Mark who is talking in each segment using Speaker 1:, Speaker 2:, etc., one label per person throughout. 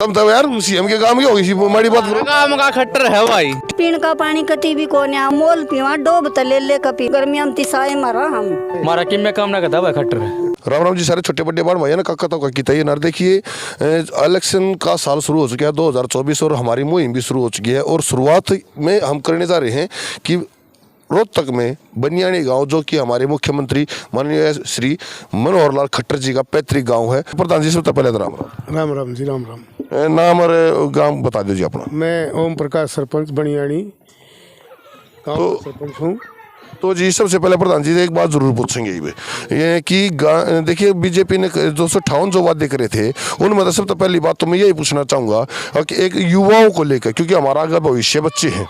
Speaker 1: तब तब यार सीएम के काम की होगी सी माड़ी बात करो।
Speaker 2: काम का खट्टर है भाई।
Speaker 3: पीण का पानी कती भी कोने मोल पीवा डोब तले ले कपी गर्मी हम तिसाए मरा हम
Speaker 2: मारा किम में काम ना करता भाई खट्टर है।
Speaker 1: राम राम जी सारे छोटे बड़े बाढ़ भाई ना काका तो की तय नर देखिए इलेक्शन का साल शुरू हो चुका है 2024 और हमारी मुहिम भी शुरू हो चुकी है। और शुरुआत में हम करने जा रहे हैं कि रोहतक में बनियानी गांव जो कि हमारे मुख्यमंत्री माननीय श्री मनोहर लाल खट्टर जी का पैतृक गांव है। प्रधान जी सबसे पहले राम राम।
Speaker 4: राम राम जी राम राम।
Speaker 1: नाम और गांव बता दीजिए अपना।
Speaker 4: मैं ओम प्रकाश सरपंच बनियानी गांव
Speaker 1: तो
Speaker 4: सरपंच हूँ।
Speaker 1: तो जी सबसे पहले प्रधान जी से एक बात जरूर पूछेंगे ये कि देखिए बीजेपी ने 258 जो वादे करे थे उनमें सबसे पहली बात तो मैं यही पूछना चाहूँगा कि एक युवाओं को लेकर, क्योंकि हमारा अगर भविष्य बच्चे हैं,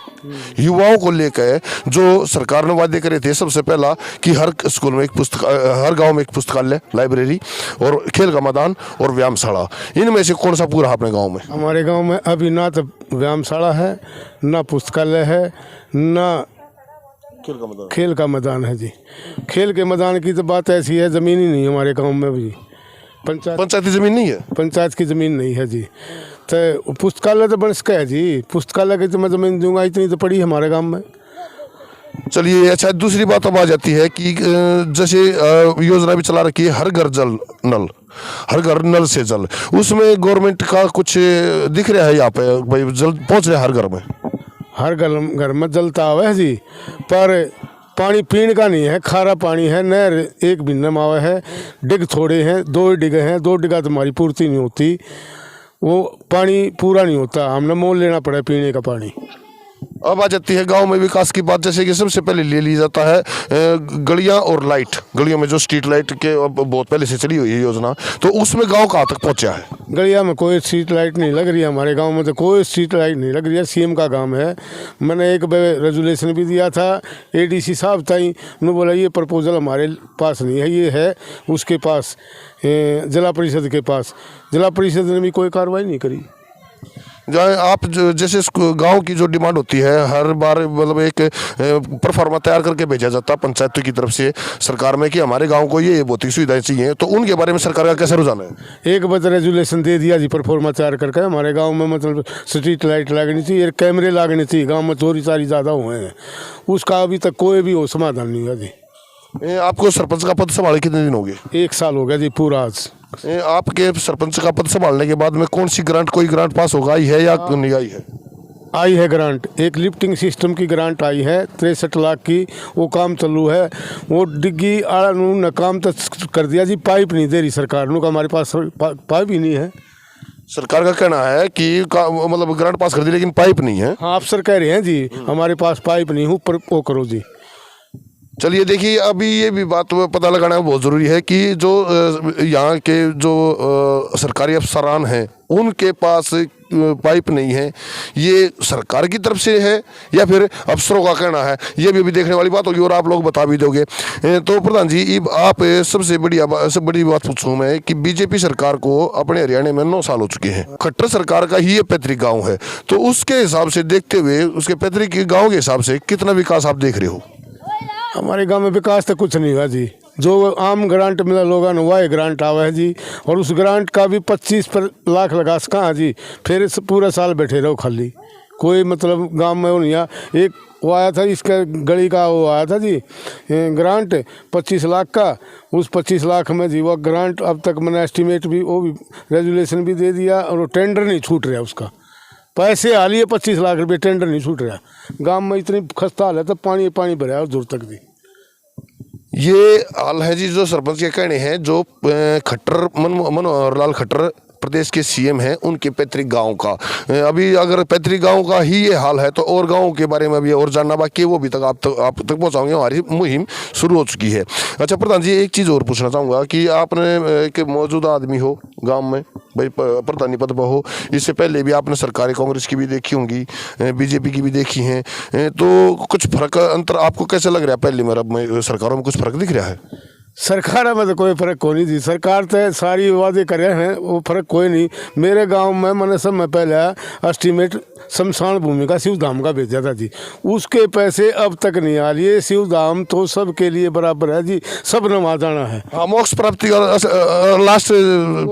Speaker 1: युवाओं को लेकर जो सरकार ने वादे करे थे, सबसे पहला कि हर स्कूल में एक पुस्तक, हर गाँव में एक पुस्तकालय, लाइब्रेरी और खेल का मैदान और व्यायामशाला, इनमें से कौन सा पूरा अपने गाँव में?
Speaker 4: हमारे गांव में अभी ना तो व्यायामशाला है, ना पुस्तकालय है, ना खेल का मैदान है जी। खेल के मैदान की तो बात ऐसी है, ज़मीन ही नहीं हमारे गांव में भी।
Speaker 1: पंचायती ज़मीन नहीं है,
Speaker 4: पंचायत की ज़मीन नहीं है जी। तो पुस्तकालय तो बन सका है जी, पुस्तकालय की तो मैं ज़मीन दूंगा, इतनी तो पड़ी हमारे गांव में।
Speaker 1: चलिए अच्छा, दूसरी बात अब आ जाती है कि जैसे योजना भी चला रखी है हर घर जल नल, हर घर नल से जल, उसमें गवर्नमेंट का कुछ दिख रहा है यहाँ पे भाई जल पहुँच रहा है हर घर में?
Speaker 4: हर घर में जलता हुआ है जी, पर पानी पीने का नहीं है, खारा पानी है। नहर एक बिन्ने में आवा है, डिग थोड़े हैं, 2 डिग हैं, 2 डिगा तो हमारी पूर्ति नहीं होती, वो पानी पूरा नहीं होता, हमने मोल लेना पड़ा पीने का पानी।
Speaker 1: अब आ जाती है गांव में विकास की बात, जैसे कि सबसे पहले ले ली जाता है गलियां और लाइट, गलियों में जो स्ट्रीट लाइट के बहुत पहले से चली हुई है योजना, तो उसमें गांव कहाँ तक पहुंचा है?
Speaker 4: गलिया में कोई स्ट्रीट लाइट नहीं लग रही है, हमारे गांव में तो कोई स्ट्रीट लाइट नहीं लग रही है। सीएम का काम है, मैंने एक रेजुलेशन भी दिया था एडीसी साहब ताई, उन्होंने बोला ये प्रपोजल हमारे पास नहीं है, ये है उसके पास, जिला परिषद के पास। जिला परिषद ने भी कोई कार्रवाई नहीं करी।
Speaker 1: जहाँ आप जैसे गांव की जो डिमांड होती है हर बार, मतलब एक परफॉर्मा तैयार करके भेजा जाता है पंचायत की तरफ से सरकार में कि हमारे गांव को ये भौतिक सुविधाएं चाहिए, तो उनके बारे में सरकार का कैसे रुझान है?
Speaker 4: एक बजे रेजुलेशन दे दिया जी, परफॉर्मा तैयार करके हमारे गांव में मतलब स्ट्रीट लाइट लगनी चाहिए, कैमरे लगने चाहिए, गांव में चोरी चारी ज़्यादा हुए हैं, उसका अभी तक कोई भी वो समाधान नहीं हुआ जी।
Speaker 1: आपको सरपंच का पद संभाले कितने दिन हो गए?
Speaker 4: 1 साल हो गया जी पूरा आज।
Speaker 1: आपके सरपंच का पद संभालने के बाद में कौन सी ग्रांट, कोई ग्रांट पास होगा आई है या नहीं आई है?
Speaker 4: आई है ग्रांट, एक लिफ्टिंग सिस्टम की ग्रांट आई है 63 लाख की, वो काम चालू है। वो डिग्गी आड़ा न काम तो कर दिया जी, पाइप नहीं दे रही सरकार का, हमारे पास पाइप ही नहीं है।
Speaker 1: सरकार का कहना है कि मतलब ग्रांट पास कर दी लेकिन पाइप नहीं है।
Speaker 4: हाँ अफसर कह रहे हैं जी हमारे पास पाइप नहीं, ऊपर वो करो जी।
Speaker 1: चलिए देखिए, अभी ये भी बात पता लगाना बहुत ज़रूरी है कि जो यहाँ के जो सरकारी अफसरान हैं उनके पास पाइप नहीं है, ये सरकार की तरफ से है या फिर अफसरों का कहना है, ये भी अभी देखने वाली बात होगी और आप लोग बता भी दोगे। तो प्रधान जी आप सबसे बड़ी बात पूछूं मैं कि बीजेपी सरकार को अपने हरियाणा में 9 साल हो चुके हैं, खट्टर सरकार का ही ये पैतृक गाँव है, तो उसके हिसाब से देखते हुए उसके पैतृक गाँव के हिसाब से कितना विकास आप देख रहे हो?
Speaker 4: हमारे गांव में विकास तो कुछ नहीं हुआ जी, जो आम ग्रांट मिला लोगों ने वह ग्रांट आवा है जी, और उस ग्रांट का भी 25 लाख लगा सका जी, फिर पूरा साल बैठे रहो खाली, कोई मतलब गांव में वो नहीं आया। एक वो आया था इसका गली का, वो आया था जी ग्रांट 25 लाख का, उस 25 लाख में जी वो ग्रांट अब तक मैंने एस्टिमेट भी, वो भी रेजुलेशन भी दे दिया और वो टेंडर नहीं छूट रहा, उसका पैसे आ लिए 25 लाख रुपये, टेंडर नहीं छूट रहा। गांव में इतनी खस्ता हाल है तो पानी पानी भरा है दूर तक भी।
Speaker 1: ये हाल है जी जो सरपंच के कहने हैं, जो खट्टर मनोहर लाल खट्टर प्रदेश के सीएम हैं उनके पैतृक गांव का। अभी अगर पैतृक गांव का ही ये हाल है तो और गांवों के बारे में अभी और जानना बाकी है, वो भी तक आप तक पहुंचाएंगे, हमारी मुहिम शुरू हो चुकी है। अच्छा प्रधान जी, एक चीज़ और पूछना चाहूँगा कि आपने एक मौजूदा आदमी हो गांव में, भाई प्रधानी पद पर हो, इससे पहले भी आपने सरकारी कांग्रेस की भी देखी होंगी, बीजेपी की भी देखी हैं, तो कुछ फर्क अंतर आपको कैसे लग रहा है? पहले में सरकारों में कुछ फर्क दिख रहा है?
Speaker 4: सरकार में तो कोई फर्क कोई नहीं जी, सरकार तो सारी वादे करे हैं, वो फर्क कोई नहीं। मेरे गांव में मैंने सब में पहले एस्टीमेट शमशान भूमि का शिव धाम का भेजा था जी, उसके पैसे अब तक नहीं आ रही है। शिव धाम तो सबके लिए बराबर है जी, सब नवा जाना है।
Speaker 1: हाँ, मोक्ष प्राप्ति का लास्ट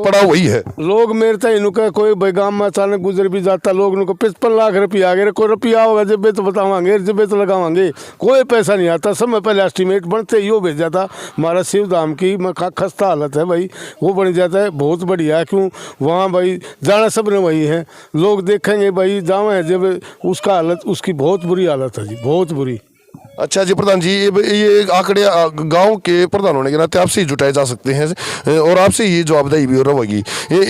Speaker 1: पड़ा वही है।
Speaker 4: लोग मेरे तक इनका कोई बेगाम में अचानक गुजर भी जाता, लोग इनको 55 लाख रुपया आ गए, कोई रुपया होगा जब तो बतावांगे, जब तो लगावांगे, कोई पैसा नहीं आता। समय पहले एस्टिमेट बनते ही वो भेजा था हमारा शिव धाम की खस्ता हालत है भाई, वो बन जाता है बहुत बढ़िया है। क्यों वहाँ भाई जाना सब ने वही है, लोग देखेंगे भाई जावे जब उसका हालत, उसकी बहुत बुरी हालत है जी, बहुत बुरी।
Speaker 1: अच्छा जी प्रधान जी, ये आंकड़े गांव के प्रधान होने के नाते आपसे ही जुटाए जा सकते हैं और आपसे ये जवाबदेही भी रहेगी।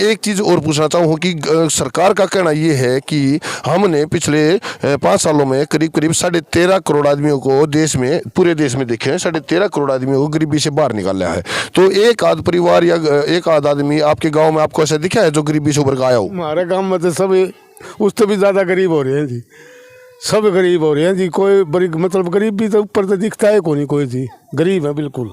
Speaker 1: एक चीज़ और पूछना चाहूँ कि सरकार का कहना ये है कि हमने पिछले 5 सालों में करीब करीब 13.5 करोड़ आदमियों को देश में, पूरे देश में देखे हैं 13.5 करोड़ आदमियों को गरीबी से बाहर निकाला है। तो एक आध परिवार या एक आध आदमी आपके गाँव में आपको ऐसा दिखा है जो गरीबी से उभर कर आया हो?
Speaker 4: हमारे गाँव में तो सब उससे भी ज़्यादा गरीब हो रहे हैं जी, सब गरीब हो रहे हैं जी। कोई बड़ी मतलब गरीब भी तो ऊपर तो दिखता है कोई जी, गरीब है बिल्कुल।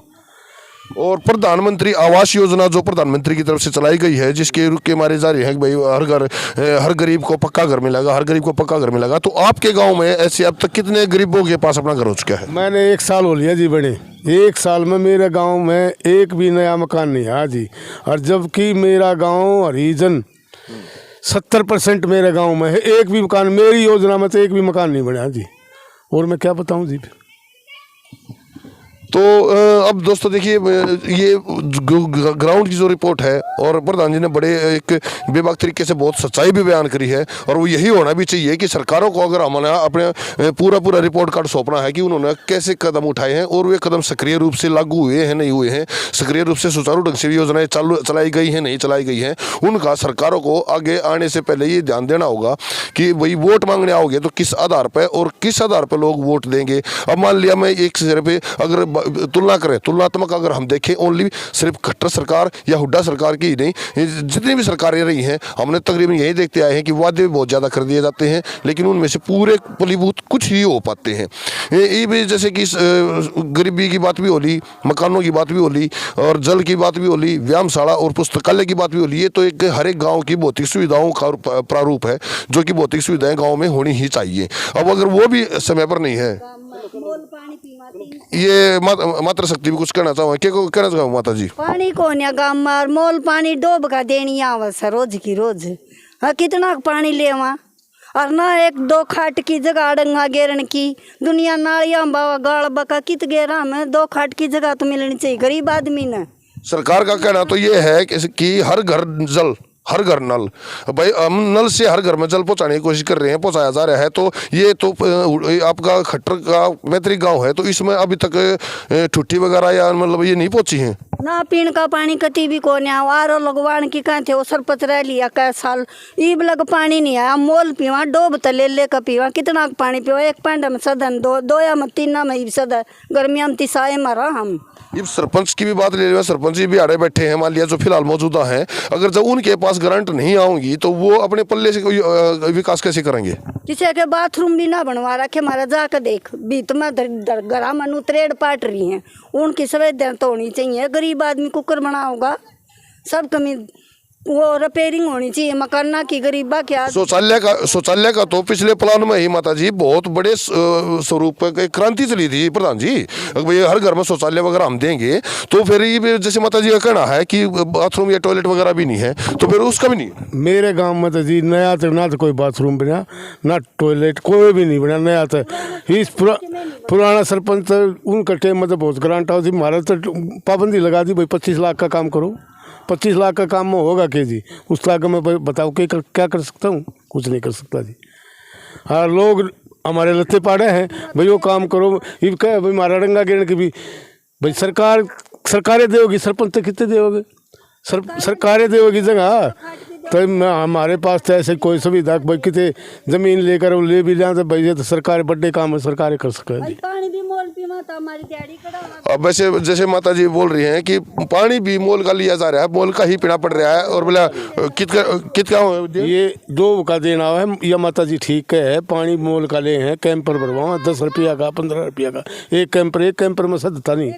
Speaker 1: और प्रधानमंत्री आवास योजना जो प्रधानमंत्री की तरफ से चलाई गई है, जिसके रुख के मारे जा रहे हैं कि भाई हर गरीब को पक्का घर मिलेगा, हर गरीब को पक्का घर मिलेगा, तो आपके गांव में ऐसे अब तक कितने गरीबों के पास अपना घर हो चुका है?
Speaker 4: मैंने 1 साल हो लिया जी बने, 1 साल में मेरे गांव में एक भी नया मकान नहीं है जी। और जबकि मेरा गाँव हरिजन 70% मेरे गांव में है, एक भी मकान मेरी योजना में तो एक भी मकान नहीं बना जी। और मैं क्या बताऊं जी।
Speaker 1: तो अब दोस्तों देखिए, ये ग्राउंड की जो रिपोर्ट है और प्रधान जी ने बड़े एक बेबाक तरीके से बहुत सच्चाई भी बयान करी है, और वो यही होना भी चाहिए कि सरकारों को अगर हमारा अपने पूरा रिपोर्ट कार्ड सौंपना है कि उन्होंने कैसे कदम उठाए हैं और वे कदम सक्रिय रूप से लागू हुए हैं नहीं हुए हैं, सक्रिय रूप से सुचारू ढंग से योजनाएं चलाई गई हैं नहीं चलाई गई हैं, उनका सरकारों को आगे आने से पहले ये ध्यान देना होगा कि भाई वोट मांगने आओगे तो किस आधार पर और किस आधार पर लोग वोट देंगे। अब मान लिया मैं एक सिरे पे अगर तुलना करें, तुलनात्मक अगर हम देखें ओनली सिर्फ खट्टर सरकार या हुड्डा सरकार की ही नहीं, जितनी भी सरकारें रही हैं हमने तकरीबन यही देखते आए हैं कि वादे बहुत ज़्यादा कर दिए जाते हैं, लेकिन उनमें से पूरे फलीभूत कुछ ही हो पाते हैं। ये भी जैसे कि गरीबी की बात भी होली, मकानों की बात भी होली, और जल की बात भी होली, व्यायामशाला और पुस्तकालय की बात भी होली। ये तो एक हर एक गाँव की भौतिक सुविधाओं का प्रारूप है, जो कि भौतिक सुविधाएं गाँव में होनी ही चाहिए। अब अगर वो भी समय पर नहीं है, ये मातृ शक्ति भी कुछ कहना चाहूँ, क्या कहना चाहूँ माता जी?
Speaker 3: पानी को गाँव में मोल पानी डोब का देनी आवस है रोज की रोज। हाँ, कितना पानी ले वहाँ, और ना 1-2 खाट की जगह अड़ंगा गेरन की दुनिया नालियाँ बाबा गाड़ बका कित गेरा में 2 खाट की जगह तो मिलनी चाहिए गरीब आदमी ने।
Speaker 1: सरकार का कहना तो ये है कि हर घर जल, हर घर नल, भाई हम नल से हर घर में जल पहुंचाने की कोशिश कर रहे हैं, पहुंचाया जा रहा है। तो ये तो आपका खट्टर का पैतृक गांव है, तो इसमें अभी तक ठुट्टी वगैरह या मतलब ये नहीं पहुंची हैं
Speaker 3: ना। पीण का पानी कती भी को नहीं आरो लगवान की कहाँ थे, वो सरपंच रह लिया कै साल, ईब लग पानी नहीं आया। मोल पीवा डोब तले का पीवा, कितना पानी पीवा, एक पांडा में सदन दो या में 3 में सदन, गर्मिया में तिसाए मरा हम।
Speaker 1: ये सरपंच की भी बात ले रहे, सरपंच जी भी आड़े बैठे हैं, मान लिया जो फिलहाल मौजूदा हैं, अगर जब उनके पास ग्रांट नहीं आऊंगी तो वो अपने पल्ले से कोई विकास कैसे करेंगे?
Speaker 3: किसी के बाथरूम भी ना बनवा रखे हमारा, जाकर देख बीत में घर में उतरेड़ पाट रही हैं, उनकी सुविधा तो होनी चाहिए। गरीब आदमी कुकर बना होगा, सब कमी वो रिपेयरिंग होनी चाहिए मकाना की, गरीबा क्या।
Speaker 1: शौचालय का तो पिछले प्लान में ही माता जी बहुत बड़े स्वरूप की क्रांति चली थी प्रधान जी। भाई हर घर में शौचालय वगैरह हम देंगे तो फिर ये जैसे माता जी का कहना है कि बाथरूम या टॉयलेट वगैरह भी नहीं है, तो फिर उसका भी नहीं।
Speaker 4: मेरे गांव में तो जी नया तो ना तो कोई बाथरूम बना, ना टॉयलेट कोई भी नहीं बना नया। तो इस पुराना सरपंच उनका टाइम में तो बहुत ग्रांट आओ थी, हमारा तो पाबंदी लगा दी भाई 25 लाख का काम करो। 25 लाख का काम में होगा कि जी, उस लाख में बताओ क्या कर सकता हूँ, कुछ नहीं कर सकता जी। हाँ, लोग हमारे लत्ते पाड़े हैं भाई वो काम करो, ये क्या भाई हमारा रंगा गिरने की भी भाई सरकारें देगी, सरपंच तो कितने देोगे, सरकारें देगी जगह। तो हमारे पास तो ऐसे कोई सुविधा भाई कितने ज़मीन लेकर वो ले भी जाए तो भाई ये तो सरकार बड़े काम है, सरकारें कर सके जी।
Speaker 1: अब वैसे जैसे माता जी बोल रही हैं कि पानी भी मोल का लिया जा रहा है, मोल का ही पीना पड़ रहा है, और बोला कितना
Speaker 4: ये 2 का देना है या माता जी ठीक है। पानी मोल का ले हैं, कैंपर भरवाओ 10 रुपया का 15 रुपया का एक कैंपर में सदता नहीं,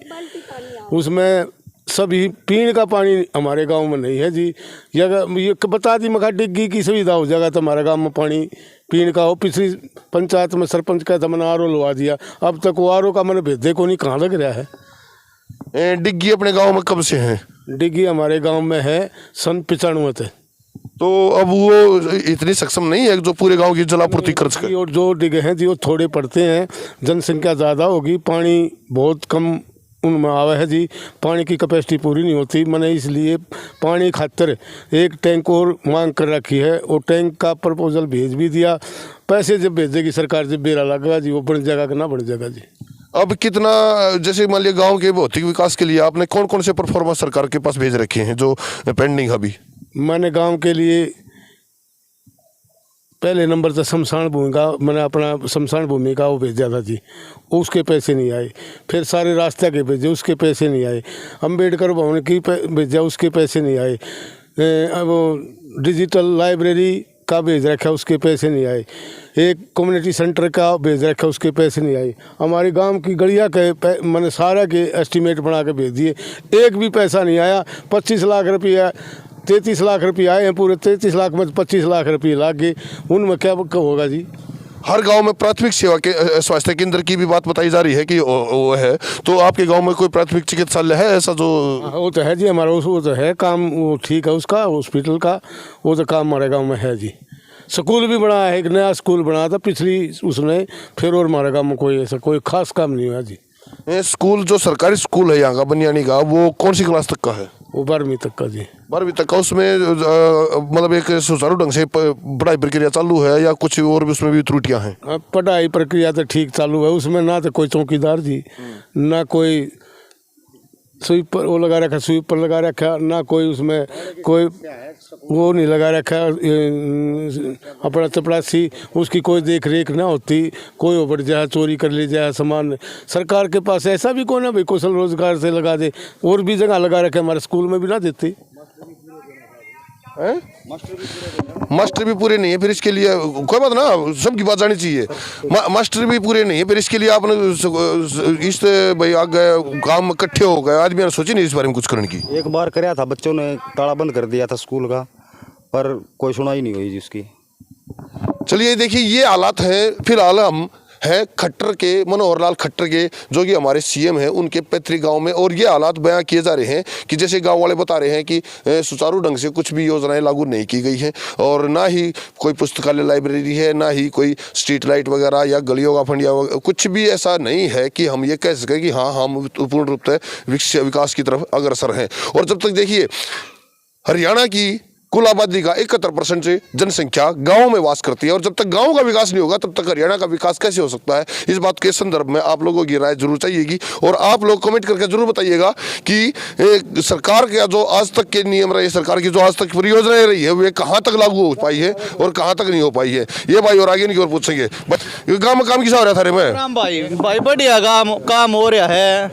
Speaker 4: उसमें सभी पीने का पानी हमारे गांव में नहीं है जी। ये बता दी मखा डिग्गी की सुविधा हो जाएगा तो हमारे गांव में पानी पीने का हो। पिछली पंचायत में सरपंच का था मैंने आर ओ लगा दिया, अब तक वो आर ओ का मैंने भेजे को नहीं, कहाँ लग रहा है।
Speaker 1: डिग्गी अपने गांव में कब से है?
Speaker 4: डिग्गी हमारे गांव में है सन 95 से।
Speaker 1: तो अब वो इतनी सक्षम नहीं है जो पूरे गांव की जलापूर्ति कर सके।
Speaker 4: और जो डिगे हैं जी वो थोड़े पड़ते हैं, जनसंख्या ज़्यादा होगी, पानी बहुत कम उनमें आवा है जी, पानी की कैपेसिटी पूरी नहीं होती। मैंने इसलिए पानी खातर एक टैंक और मांग कर रखी है और टैंक का प्रपोजल भेज भी दिया। पैसे जब भेजेगी सरकार, जब बेरा लगेगा जी वो बन जाएगा कि ना बन जाएगा जी।
Speaker 1: अब कितना, जैसे मान लिया गांव के भौतिक विकास के लिए आपने कौन कौन से परफॉर्मेंस सरकार के पास भेज रखे हैं जो पेंडिंग अभी?
Speaker 4: मैंने गांव के लिए पहले नंबर तो शमशान भूमि का, मैंने अपना शमशान भूमि का वो भेजा था जी, उसके पैसे नहीं आए। फिर सारे रास्ते के भेजे, उसके पैसे नहीं आए। अम्बेडकर भवन की भेजा, उसके पैसे नहीं आए। अब डिजिटल लाइब्रेरी का भेज रखा, उसके पैसे नहीं आए। एक कम्युनिटी सेंटर का भेज रखा, उसके पैसे नहीं आए। हमारे गांव की गलिया के मैंने सारा के एस्टीमेट बना के भेज दिए, एक भी पैसा नहीं आया। 25 लाख रुपया 33 लाख रुपये आए हैं, पूरे 33 लाख में 25 लाख रुपये लाग गए, उनमें क्या होगा जी।
Speaker 1: हर गांव में प्राथमिक सेवा के स्वास्थ्य केंद्र की भी बात बताई जा रही है कि वो है, तो आपके गांव में कोई प्राथमिक चिकित्सालय है ऐसा जो?
Speaker 4: वो तो है जी हमारा, वो तो है काम, वो ठीक है उसका, हॉस्पिटल का वो तो काम हमारे गांव में है जी। स्कूल भी बना है, एक नया स्कूल बना था पिछली उसमें, फिर और हमारे गांव में कोई ऐसा कोई खास काम नहीं हुआ जी।
Speaker 1: स्कूल जो सरकारी स्कूल है यहाँ का बनियानी का, वो कौन सी क्लास तक का है?
Speaker 4: वो 12वीं तक का जी।
Speaker 1: 12वीं तक का। उसमें मतलब एक सुचारू ढंग से पढ़ाई प्रक्रिया चालू है या कुछ और भी उसमें भी त्रुटियां हैं?
Speaker 4: पढ़ाई प्रक्रिया तो ठीक चालू है, उसमें ना तो कोई चौकीदार जी, ना कोई स्वीपर वो लगा रखा, स्वीपर लगा रखा, ना कोई उसमें कोई वो नहीं लगा रखा अपना चपड़ासी, उसकी कोई देख रेख ना होती। कोई उबड़ जाए, चोरी कर ले जाए सामान। सरकार के पास ऐसा भी कोई ना भाई कौशल रोजगार से लगा दे, और भी जगह लगा रखे, हमारे स्कूल में भी ना देते।
Speaker 1: मास्टर भी पूरे नहीं है, फिर इसके लिए कोई बात ना, सबकी बात जानी चाहिए। मास्टर भी पूरे नहीं है, फिर इसके लिए आपने इस भाई आ गए काम इकट्ठे हो गए, आदमी ने सोची नहीं इस बारे में कुछ करने की?
Speaker 5: एक बार कराया था, बच्चों ने ताला बंद कर दिया था स्कूल का, पर कोई सुनाई नहीं हुई जिसकी।
Speaker 1: चलिए देखिए, ये हालात हैं फिलहाल हम है खट्टर के, मनोहर लाल खट्टर के, जो कि हमारे सीएम हैं, उनके पैतृक गांव में। और ये हालात बयां किए जा रहे हैं कि जैसे गांव वाले बता रहे हैं कि सुचारू ढंग से कुछ भी योजनाएं लागू नहीं की गई हैं, और ना ही कोई पुस्तकालय लाइब्रेरी है, ना ही कोई स्ट्रीट लाइट वगैरह या गलियों का फंड या कुछ भी ऐसा नहीं है कि हम ये कह सकें कि हाँ हम पूर्ण रूप से विकास की तरफ अग्रसर हैं। और जब तक देखिए हरियाणा की कुल आबादी का 71% से जनसंख्या गांव में वास करती है, और जब तक गांव का विकास नहीं होगा तब तक हरियाणा का विकास कैसे हो सकता है? इस बात के संदर्भ में आप लोगों की राय जरूर चाहिएगी, और आप लोग कमेंट करके जरूर बताइएगा कि सरकार का जो आज तक के नियम रहे, सरकार की जो आज तक परियोजनाएं रही है, वे कहाँ तक लागू हो पाई है और कहाँ तक नहीं हो पाई है। ये भाई और आगे नहीं और पूछेंगे। गाँव में काम किसा हो रहा था रे में?
Speaker 2: भाई बढ़िया काम हो रहा है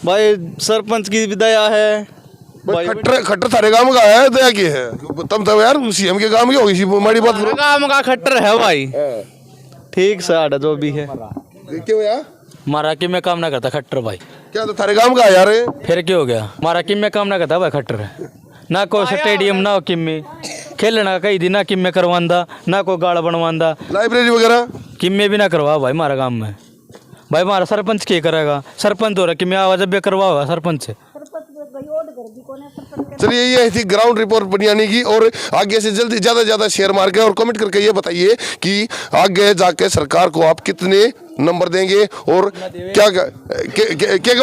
Speaker 2: भाई, सरपंच की दया है।
Speaker 1: खट्टर थारे गांव का है, दया की है? तब यार सीएम के गांव की होगी माड़ी बात करो।
Speaker 2: गांव का खट्टर है भाई, ठीक साड़ा जो भी है।
Speaker 1: क्यों यार
Speaker 2: मारा कि मैं काम ना करता खट्टर भाई?
Speaker 1: क्या तो थारे गांव का है यार?
Speaker 2: फिर क्या हो गया? मारा कि मैं काम ना करता भाई खट्टर है। ना कोई स्टेडियम ना हो किम्मे खेलना कहीं दी, ना किम्मे करवांदा, ना कोई गाड़ बनवांदा,
Speaker 1: लाइब्रेरी वगैरह
Speaker 2: किम्मे भी ना करवा भाई मारा गांव में। भाई मारा सरपंच क्या करेगा? सरपंच हो रहा किम्मे आवाज जब करवा होगा सरपंच से।
Speaker 1: चलिए, ये थी ग्राउंड रिपोर्ट बनियानी की, और आगे से जल्दी ज़्यादा शेयर मार के और कमेंट करके ये बताइए कि आगे जाके सरकार को आप कितने नंबर देंगे, और क्या क्या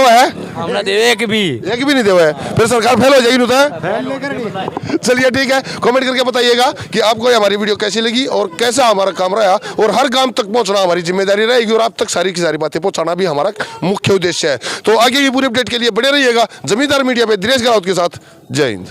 Speaker 1: है?
Speaker 2: हमने देवे एक भी
Speaker 1: नहीं देवा है, फिर सरकार फेल हो जाएगी। नहीं, चलिए ठीक है, कमेंट करके बताइएगा कि आपको हमारी वीडियो कैसी लगी और कैसा हमारा काम रहा, और हर गांव तक पहुंचना हमारी जिम्मेदारी रहेगी, और आप तक सारी की सारी बातें पहुंचाना भी हमारा मुख्य उद्देश्य है। तो आगे की पूरी अपडेट के लिए बने रहिएगा जमींदार मीडिया पे दिनेश गहलोत के साथ। जय हिंद।